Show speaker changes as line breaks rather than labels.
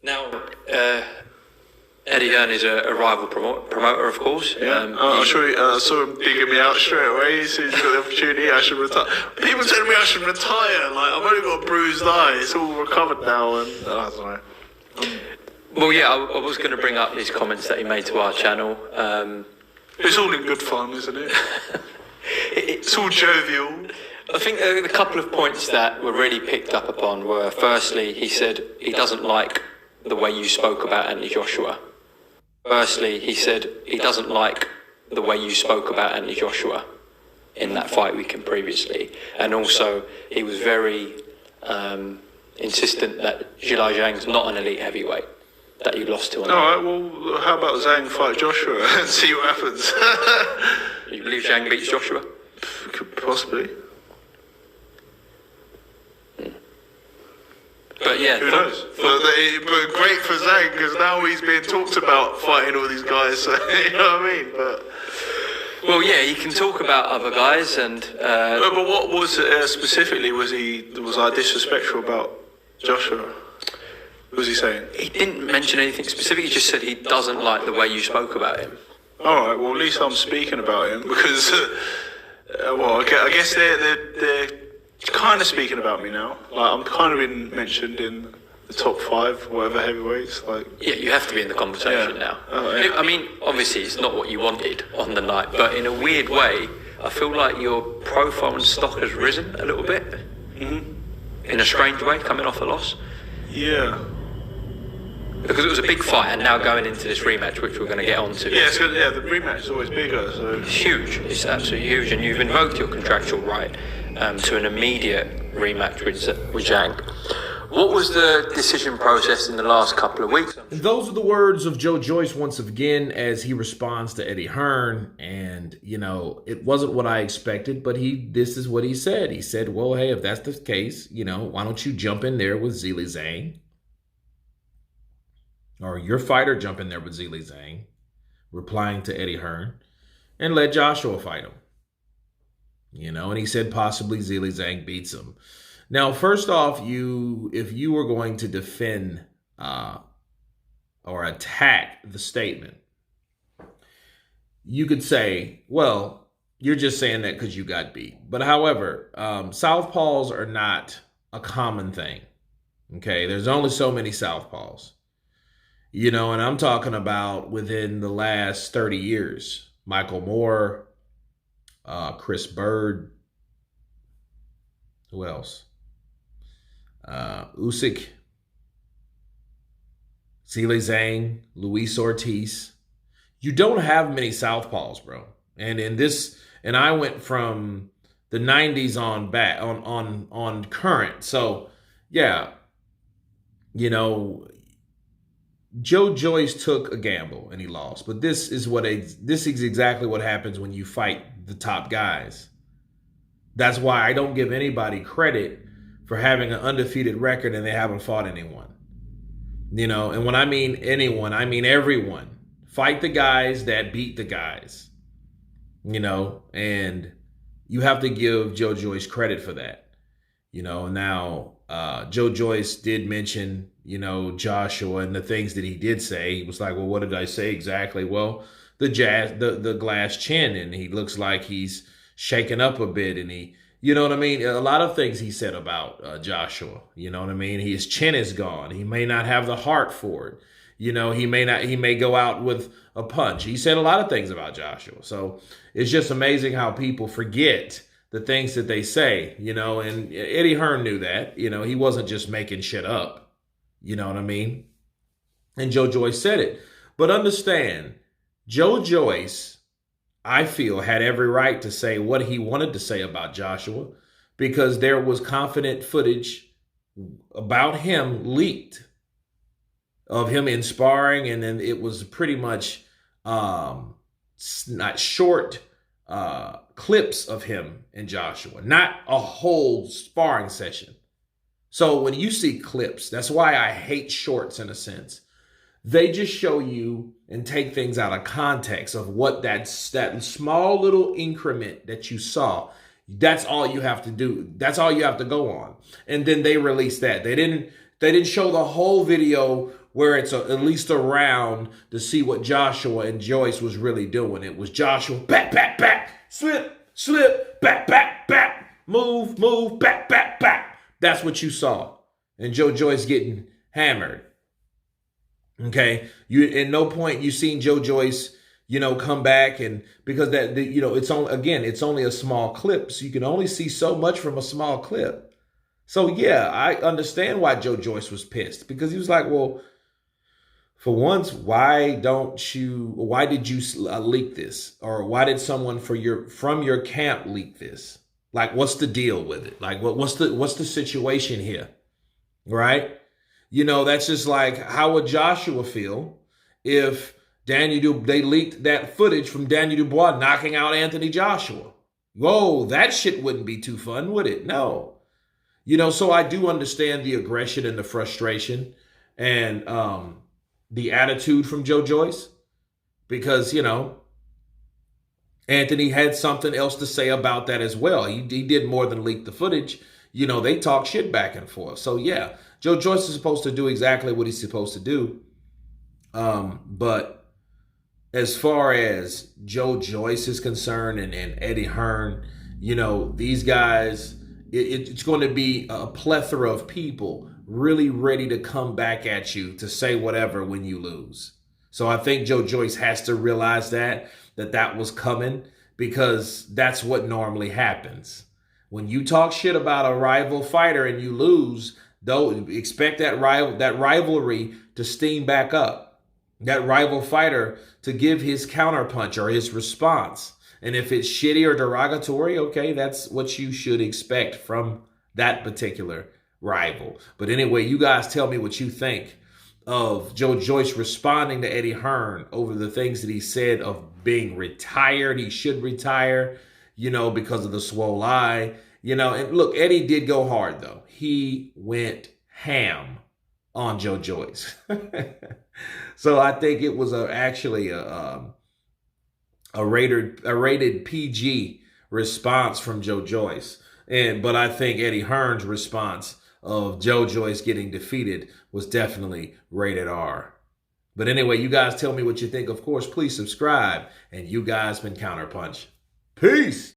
Now, Eddie Hearn is a rival promoter, of course.
Yeah, I saw him digging me out straight away. As soon as he got the opportunity, I should retire. People telling me I should retire. Like, I've only got a bruised eye. It's all recovered now, and I don't know.
Well, yeah, I was going to bring up his comments that he made to our channel.
It's all in good fun, isn't it? It's all jovial.
I think the couple of points that were really picked up upon were, firstly, he said he doesn't like the way you spoke about Anthony Joshua. Firstly, he said he doesn't like the way you spoke about Anthony Joshua in that fight weekend previously. And also, he was very insistent that Zhilei Zhang's not an elite heavyweight that you lost to.
All right, well, how about Zhang fight Joshua and see what happens?
You believe Zhang beats Joshua?
Possibly.
But yeah,
who knows? But great for Zhang, because now he's being talked about fighting all these guys. So, you know what I mean? But
well, yeah, he can talk about other guys, and
but what was specifically? Was I disrespectful about Joshua? What was he saying?
He didn't mention anything specific. He just said he doesn't like the way you spoke about him.
All right. Well, at least I'm speaking about him because, well, I guess they're kind of speaking about me now. Like, I'm kind of been mentioned in the top 5, whatever heavyweights. Like,
yeah, you have to be in the conversation now. Yeah. I mean, obviously, it's not what you wanted on the night, but in a weird way, I feel like your profile and stock has risen a little bit. Mm-hmm. In a strange way, coming off a loss.
Yeah.
Because it was a big fight, and now going into this rematch, which we're going to get onto.
Yeah, the rematch is always bigger. So
it's huge. It's absolutely huge, and you've invoked your contractual right to an immediate rematch with Zhang. What was the decision process in the last couple of weeks?
And those are the words of Joe Joyce once again as he responds to Eddie Hearn. And, you know, it wasn't what I expected, but this is what he said. He said, well, hey, if that's the case, you know, why don't you jump in there with Zhilei Zhang? Or your fighter jump in there with Zhilei Zhang, replying to Eddie Hearn, and let Joshua fight him. You know, and he said possibly Zhilei Zhang beats him. Now, first off, if you were going to defend or attack the statement, you could say, well, you're just saying that because you got beat. But however, southpaws are not a common thing. Okay, there's only so many southpaws. You know, and I'm talking about within the last 30 years. Michael Moore, Chris Bird, who else? Usyk, Zhilei Zhang, Luis Ortiz. You don't have many southpaws, bro. And I went from the 90s on back on current. So, yeah, you know, Joe Joyce took a gamble and he lost. But this is exactly what happens when you fight the top guys. That's why I don't give anybody credit for having an undefeated record and they haven't fought anyone. You know, and when I mean anyone, I mean everyone. Fight the guys that beat the guys. You know, and you have to give Joe Joyce credit for that. You know, now Joe Joyce did mention, you know, Joshua and the things that he did say. He was like, well, what did I say exactly? Well, the glass chin, and he looks like he's shaken up a bit, and he, you know what I mean? A lot of things he said about Joshua, you know what I mean? His chin is gone. He may not have the heart for it. You know, he may go out with a punch. He said a lot of things about Joshua. So it's just amazing how people forget the things that they say, you know, and Eddie Hearn knew that, you know, he wasn't just making shit up, you know what I mean? And Joe Joyce said it. But understand, Joe Joyce, I feel, had every right to say what he wanted to say about Joshua because there was confident footage about him leaked of him in sparring, and then it was pretty much not short clips of him and Joshua, not a whole sparring session. So when you see clips, that's why I hate shorts in a sense. They just show you and take things out of context of what that small little increment that you saw. That's all you have to do. That's all you have to go on. And then they release that. They didn't They didn't show the whole video where it's at least a round to see what Joshua and Joyce was really doing. It was Joshua, back, back, back, slip, back, back, back, move, back, back, back. That's what you saw. And Joyce getting hammered. Okay? At no point you seen Joyce, come back, and because it's only a small clip, so you can only see so much from a small clip. So yeah, I understand why Joyce was pissed, because he was like, well, for once, why did you leak this? Or why did someone from your camp leak this? Like, what's the deal with it? Like, what's the situation here? Right? That's just like, how would Joshua feel if they leaked that footage from Daniel Dubois knocking out Anthony Joshua? Whoa, that shit wouldn't be too fun, would it? No. So I do understand the aggression and the frustration and the attitude from Joyce, because, Anthony had something else to say about that as well. He did more than leak the footage. They talk shit back and forth. So yeah, Joyce is supposed to do exactly what he's supposed to do. But as far as Joyce is concerned and Eddie Hearn, these guys, it's going to be a plethora of people really ready to come back at you to say whatever when you lose. So I think Joyce has to realize that was coming, because that's what normally happens. When you talk shit about a rival fighter and you lose, though, expect that rivalry to steam back up. That rival fighter to give his counterpunch or his response. And if it's shitty or derogatory, okay, that's what you should expect from that particular rival. But anyway, you guys tell me what you think of Joyce responding to Eddie Hearn over the things that he said of being retired. He should retire, because of the swole eye. And look, Eddie did go hard, though. He went ham on Joyce. So I think it was actually a rated PG response from Joyce. But I think Eddie Hearn's response of Joyce getting defeated was definitely rated R. But anyway, you guys tell me what you think. Of course, please subscribe. And you guys been Counterpunch. Peace.